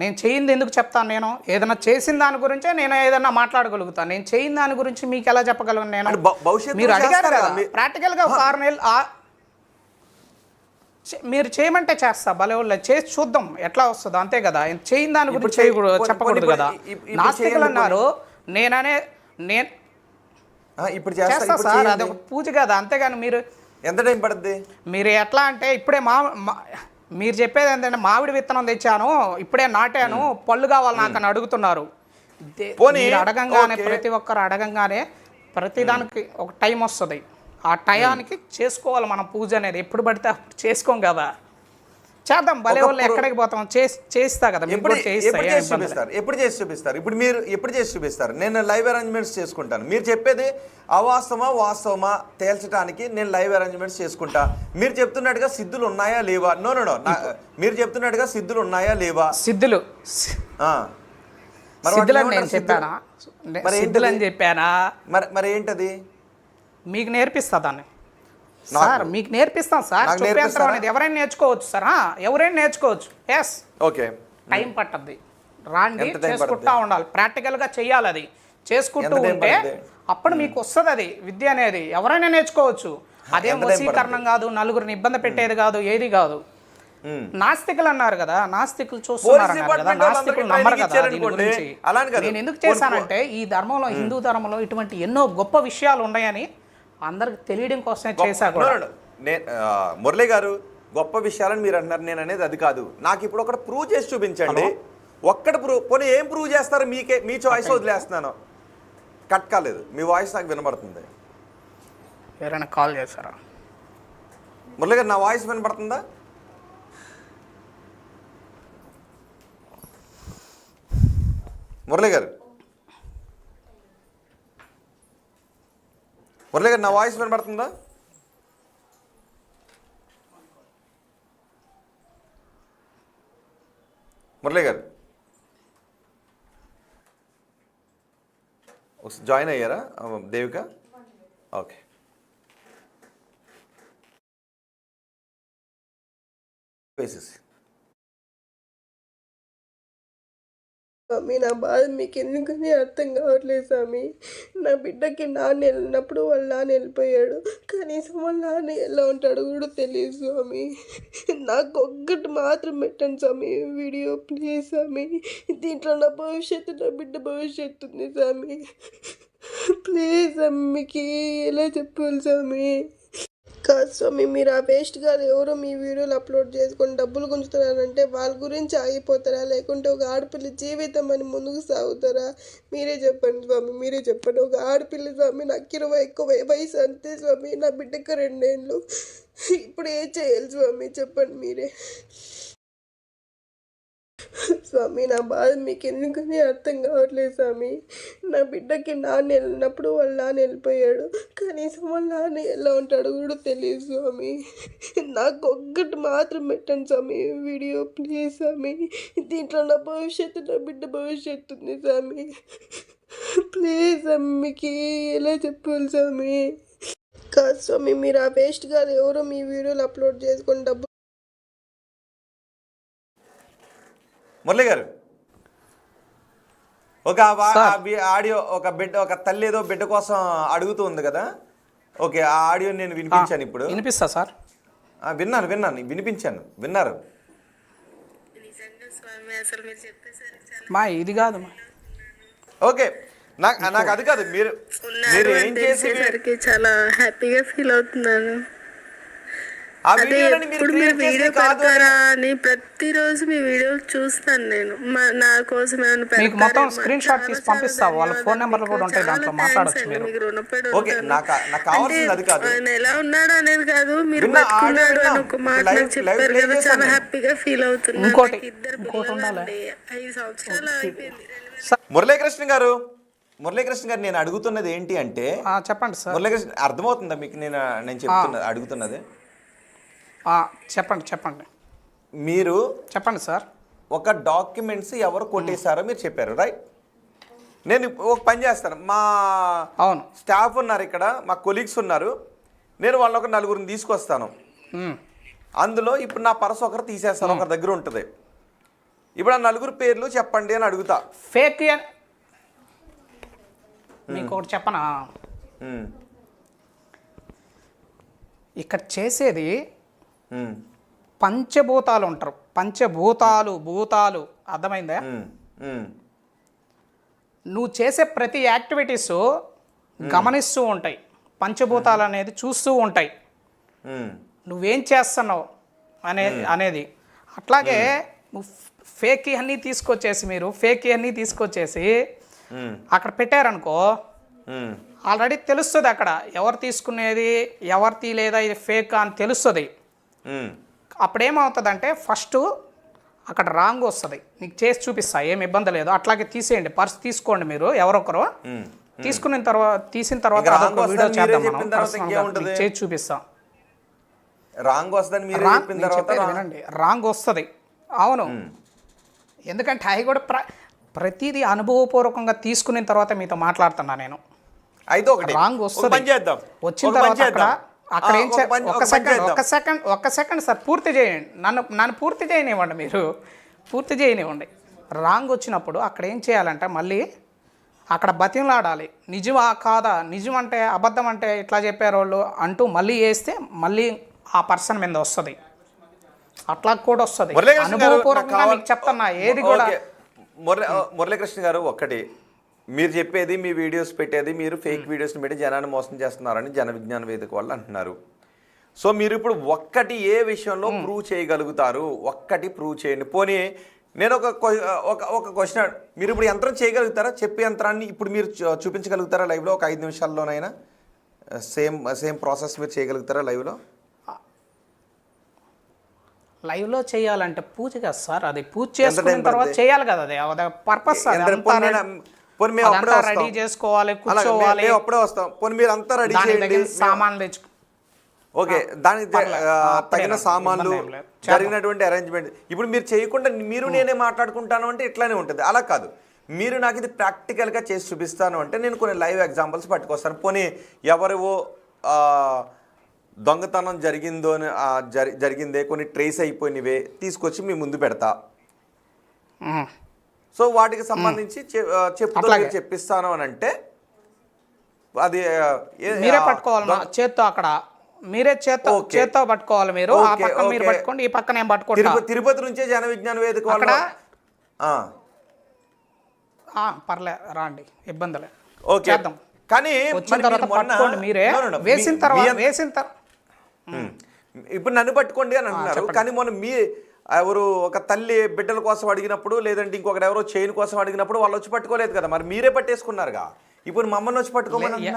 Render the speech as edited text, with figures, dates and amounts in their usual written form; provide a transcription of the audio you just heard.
నేను చేయింది ఎందుకు చెప్తాను? నేను ఏదైనా చేసిన దాని గురించే నేను ఏదైనా మాట్లాడగలుగుతాను. నేను చేయని దాని గురించి మీకు ఎలా చెప్పగలను? నేను మీరు అడిగారు కదా ప్రాక్టికల్గా ఒక 6 నెలలు మీరు చేయమంటే చేస్తా, భలే వాళ్ళు చేసి చూద్దాం ఎట్లా వస్తుందో, అంతే కదా. చేయని దాని గురించి చెప్పకూడదు కదా. నాస్తికులు అన్నారు, నేను ఇప్పుడు చేస్తా సార్, అది ఒక పూజ కదా, అంతేగాని మీరు ఎంత టైం పడుతుంది? మీరు ఎట్లా అంటే ఇప్పుడే మీరు చెప్పేది ఏంటంటే మామిడి విత్తనం తెచ్చాను, ఇప్పుడే నాటాను, పళ్ళు కావాలి నాకు అని అడుగుతున్నారు. మీరు అడగంగానే ప్రతి ఒక్కరు అడగంగానే ప్రతిదానికి ఒక టైం వస్తుంది. ఆ టయానికి చేసుకోవాలి మనం పూజ అనేది. ఎప్పుడు పడితే అప్పుడు చేసుకోం కదా. చేద్దాం, భలే వాళ్ళు ఎక్కడికి పోతాం, చేస్తా కదా. ఎప్పుడు చేసి చూపిస్తారు? ఇప్పుడు మీరు ఎప్పుడు చేసి చూపిస్తారు? నేను లైవ్ అరేంజ్మెంట్స్ చేసుకుంటాను. మీరు చెప్పేది వాస్తవమా తేల్చడానికి నేను లైవ్ అరేంజ్మెంట్స్ చేసుకుంటా. మీరు చెప్తున్నట్టుగా సిద్ధులు ఉన్నాయా లేవా? నో మీరు చెప్తున్నట్టుగా సిద్ధులు ఉన్నాయా లేవా? సిద్ధులు చెప్పానా? మరి ఏంటది? మీకు నేర్పిస్తా దాన్ని సార్, మీకు నేర్పిస్తాం సార్. చెప్పేంతరం అనేది ఎవరైనా నేర్చుకోవచ్చు సార్, ఎవరైనా నేర్చుకోవచ్చు. Yes, okay. టైం పట్టద్ది, రాండి, చేసుకుంటా ఉండాలి, ప్రాక్టికల్గా చెయ్యాలి. అది చేసుకుంటూ ఉంటే అప్పుడు మీకు వస్తుంది అది విద్య అనేది. ఎవరైనా నేర్చుకోవచ్చు. అదేం వశీకరణం కాదు, నలుగురిని ఇబ్బంది పెట్టేది కాదు, ఏది కాదు. నాస్తికులు అన్నారు కదా, నాస్తికులు చూస్తున్నారు కదా, నాస్తికులు నమ్మరు కదా దీని గురించి. నేను ఎందుకు చేశానంటే ఈ ధర్మంలో, హిందూ ధర్మంలో ఇటువంటి ఎన్నో గొప్ప విషయాలు ఉన్నాయని అందరికి తెలియడం కోసమే చేశా కూడా. మురళి గారు, గొప్ప విషయాలని మీరు అంటున్నారు, నేను అనేది అది కాదు. నాకు ఇప్పుడు ఒకటి ప్రూవ్ చేసి చూపించండి. ఒక్కటి ప్రూవ్, పోనీ ఏం ప్రూవ్ చేస్తారు? మీ చాయిస్ వదిలేస్తున్నాను. కట్ కాలేదు, మీ వాయిస్ నాకు వినబడుతుంది. ఎవరైనా కాల్ చేస్తారా? మురళి గారు, నా వాయిస్ వినబడుతుందా? మురళి గారు, నా వాయిస్ వినబడుతుందా? మురళి గారు జాయిన్ అయ్యారా దేవిక? ఓకే. వేసేసి స్వామి, నా బాధ మీకు ఎందుకని అర్థం కావట్లేదు స్వామి. నా బిడ్డకి నాన్న వెళ్ళినప్పుడు వాళ్ళ నాన్న వెళ్ళిపోయాడు. కనీసం వాళ్ళ నాన్న ఎలా ఉంటాడు కూడా తెలియదు స్వామి. నాకు ఒక్కటి మాత్రం పెట్టండి స్వామి వీడియో, ప్లీజ్ స్వామి. దీంట్లో నా భవిష్యత్తు, నా బిడ్డ భవిష్యత్తు ఉంది స్వామి. ప్లీజ్ స్వామి, మీకు ఎలా చెప్పాలి స్వామి? కాదు స్వామి, మీరు ఆ వేస్ట్ గారు ఎవరో మీ వీడియోలు అప్లోడ్ చేసుకొని డబ్బులు గుంజుతున్నారంటే వాళ్ళ గురించి ఆగిపోతారా, లేకుంటే ఒక ఆడపిల్ల జీవితం అని ముందుకు సాగుతారా? మీరే చెప్పండి స్వామి, మీరే చెప్పండి. ఒక ఆడపిల్ల స్వామి, నాకు 20 ఎక్కువ వయసు అంతే స్వామి, నా బిడ్డకి 2 ఏళ్ళు. ఇప్పుడు ఏం చేయాలి స్వామి, చెప్పండి మీరే. స్వామి, నా బాధ మీకు ఎందుకని అర్థం కావట్లేదు స్వామి. నా బిడ్డకి నాన్న వెళ్ళినప్పుడు వాళ్ళ నాన్న వెళ్ళిపోయాడు. కనీసం వాళ్ళ నాన్న ఎలా ఉంటాడు కూడా తెలియదు స్వామి. నాకు ఒక్కటి మాత్రం పెట్టండి స్వామి వీడియో, ప్లీజ్ స్వామి. దీంట్లో నా భవిష్యత్తు, నా బిడ్డ భవిష్యత్తు ఉంది స్వామి. ప్లీజ్ స్వామి, మీకు ఎలా చెప్పాలి స్వామి? కాదు స్వామి, మీరు ఆ వేస్ట్ గారు ఎవరో మీ వీడియోలు అప్లోడ్ చేసుకొని డబ్బు. మురళి గారు, ఒక ఆడియో, ఒక తల్లి ఏదో బిడ్డ కోసం అడుగుతూ ఉంది కదా. ఓకే, ఆ ఆడియో నేను వినిపించాను. ఇప్పుడు వినిపిస్తా సార్? విన్నాను, వినిపించాను. విన్నారు? ఇది కాదు. ఓకే, నాకు అది కాదు. మీరు ఏం చేసేసరికి చాలా హ్యాపీగా ఫీల్ అవుతున్నాను. ఇప్పుడు మీరు వీడియో పెడతారా అని ప్రతిరోజు మీ వీడియోలు చూస్తాను నేను. నా కోసం మీకు మొత్తం స్క్రీన్ షాట్ తీసి పంపిస్తా, వాళ్ళ ఫోన్ నెంబర్లు కూడా ఉంటాయి, దాంట్లో మాట్లాడొచ్చు మీరు. ఓకే, నాకు కావాల్సింది అది కాదు. ఆయన ఎలా ఉన్నాడు అనేది కాదు, మీరు బతుకున్నాడు అని ఒక మాట నాకు చెప్పారు కదా, చాలా హ్యాపీగా ఫీల్ అవుతున్నాను. ఇంకోటి 5 సంవత్సరాలు అయిపోయింది. మురళీకృష్ణ గారు, నేను అడుగుతున్నది ఏంటి అంటే, చెప్పండి సార్. మురళీకృష్ణ, అర్థమవుతుందా మీకు నేను చెప్తున్నది, అడుగుతున్నది? చెప్పండి. మీరు చెప్పండి సార్. ఒక డాక్యుమెంట్స్ ఎవరు కొట్టేశారో మీరు చెప్పారు, రైట్? నేను ఒక పని చేస్తాను, మా స్టాఫ్ ఉన్నారు ఇక్కడ, మా కొలీగ్స్ ఉన్నారు, నేను వాళ్ళని ఒక 4 తీసుకొస్తాను. అందులో ఇప్పుడు నా పర్స్ ఒకరు తీసేస్తాను, ఒకరి దగ్గర ఉంటుంది. ఇప్పుడు ఆ నలుగురు పేర్లు చెప్పండి అని అడుగుతా. ఫేక్ మీకు ఒకటి చెప్పనా, ఉమ్, ఇక్కడ చేసేది ఉమ్, పంచభూతాలు ఉంటారు, పంచభూతాలు భూతాలు, అర్థమైందా? ఉమ్, ఉమ్, నువ్వు చేసే ప్రతి యాక్టివిటీస్ గమనిస్తూ ఉంటాయి, పంచభూతాలు అనేది చూస్తూ ఉంటాయి ఉమ్, నువ్వేం చేస్తున్నావు అనేది. అట్లాగే నువ్వు ఫేక్ అన్నీ తీసుకొచ్చేసి మీరు ఫేక్ అన్నీ తీసుకొచ్చేసి ఉమ్, అక్కడ పెట్టారనుకో, ఉమ్, ఆల్రెడీ తెలుస్తుంది అక్కడ ఎవరు తీసుకునేది ఎవరు తీయలేదా ఇది ఫేక్ అని తెలుస్తుంది. ఉమ్, అప్పుడేమవుతుందంటే ఫస్ట్ అక్కడ రాంగ్ వస్తుంది, నీకు చేసి చూపిస్తా, ఏం ఇబ్బంది లేదు. అట్లాగే తీసేయండి, పర్స్ తీసుకోండి మీరు ఎవరొకరు, ఉమ్. తీసిన ఇక తర్వాత రాంగ్ అదొక వీడియో వస్తుందని మీరే చేద్దాం మనం, చెప్పిన తర్వాత personal గా ఇంకేముంటది? మీకు చేసి చూపిస్తాం. రాంగ్ వస్తుందని మీరు రాంగ్ చెప్పిన నేను తర్వాత చెప్పేది వినండి, రాంగ్ వస్తుంది. అవును, ఎందుకంటే అవి కూడా ప్రతిదీ అనుభవపూర్వకంగా తీసుకున్న తర్వాత మీతో మాట్లాడుతున్నా నేను. అయితే ఒకటి రాంగ్ ఒక వస్తుంది, పని చేద్దాం, వచ్చిన ఒక పని తర్వాత చేద్దాం. అక్కడ ఏం ఒక పని- ఒక పని చేద్దాం. ఒక్క సెకండ్ సార్, పూర్తి చేయండి, నన్ను పూర్తి చేయనివ్వండి, మీరు పూర్తి చేయనివ్వండి. రాంగ్ వచ్చినప్పుడు అక్కడ ఏం చేయాలంటే మళ్ళీ అక్కడ బతిమలాడాలి, నిజమా కాదా, నిజం అంటే అబద్ధం అంటే ఇట్లా చెప్పారు వాళ్ళు అంటూ మళ్ళీ వేస్తే మళ్ళీ ఆ పర్సన్ మీద వస్తుంది, అట్లా కూడా వస్తుంది. మురళీకృష్ణ గారు, అనుభవపూర్వకంగా నాకు మీకు చెప్తున్నా, ఏది కూడా ఓకే. మురళీకృష్ణ గారు, ఒక్కటి మీరు చెప్పేది, మీ వీడియోస్ పెట్టేది, మీరు ఫేక్ వీడియోస్ని పెట్టి జనాన్ని మోసం చేస్తున్నారని జన విజ్ఞాన వేదిక వాళ్ళు అంటున్నారు. సో మీరు ఇప్పుడు ఒక్కటి ఏ విషయంలో ప్రూవ్ చేయగలుగుతారు? ఒక్కటి ప్రూవ్ చేయండి. పోనీ నేను ఒక క్వశ్చన్, మీరు ఇప్పుడు యంత్రం చేయగలుగుతారా? చెప్పే యంత్రాన్ని ఇప్పుడు మీరు చూపించగలుగుతారా లైవ్లో? ఒక 5 నిమిషాల్లోనైనా సేమ్ ప్రాసెస్ మీరు చేయగలుగుతారా లైవ్లో? లైవ్లో చేయాలంటే పూజ కదా సార్, అది పూజ చేసుకున్న తర్వాత చేయాలి కదా, అది పర్పస్. రెడీ చేసుకోవాలి, కూర్చోవాలి, అప్పుడే వస్తాం. పోనీ మీరు అంతా రెడీ చేయండి, సామాన్లు తెచ్చుకో. ఓకే, దానికి తగిన సామాన్లు, జరిగినటువంటి అరేంజ్మెంట్. ఇప్పుడు మీరు చేయకుండా మీరు నేనే మాట్లాడుకుంటాను అంటే ఇట్లానే ఉంటుంది. అలా కాదు, మీరు నాకు ఇది ప్రాక్టికల్గా చేసి చూపిస్తాను అంటే నేను కొన్ని లైవ్ ఎగ్జాంపుల్స్ పట్టుకొస్తాను. పోనీ ఎవరివో దొంగతనం జరిగిందే కొన్ని ట్రేస్ అయిపోయినవే తీసుకొచ్చి మీ ముందు పెడతా. సో వాటికి సంబంధించి చెప్పుతో చెప్పిస్తాను అని అంటే అది మీరే పట్టుకోవాలి చేత్తో, అక్కడ మీరే చేత్తో పట్టుకోవాలి. మీరు ఆ పక్కన మీరు పట్టుకోండి, ఈ పక్కన ఏం పట్టుకుంటా. తిరుపతి నుంచే జన విజ్ఞాన వేదిక పర్లే, రాండి, ఇబ్బంది లేదు. ఓకే, కానీ వచ్చిన తర్వాత పట్టుకోండి, మీరే వేసిన తర్వాత ఇప్పుడు నన్ను పట్టుకోండి అని అంటున్నారు. కానీ మొన్న ఎవరు ఒక తల్లి బిడ్డల కోసం అడిగినప్పుడు, లేదంటే ఇంకొకటి ఎవరో చైన్ కోసం అడిగినప్పుడు వాళ్ళు వచ్చి పట్టుకోలేదు కదా, మరి మీరే పట్టేసుకున్నారుగా. ఇప్పుడు మమ్మల్ని వచ్చి పట్టుకోమని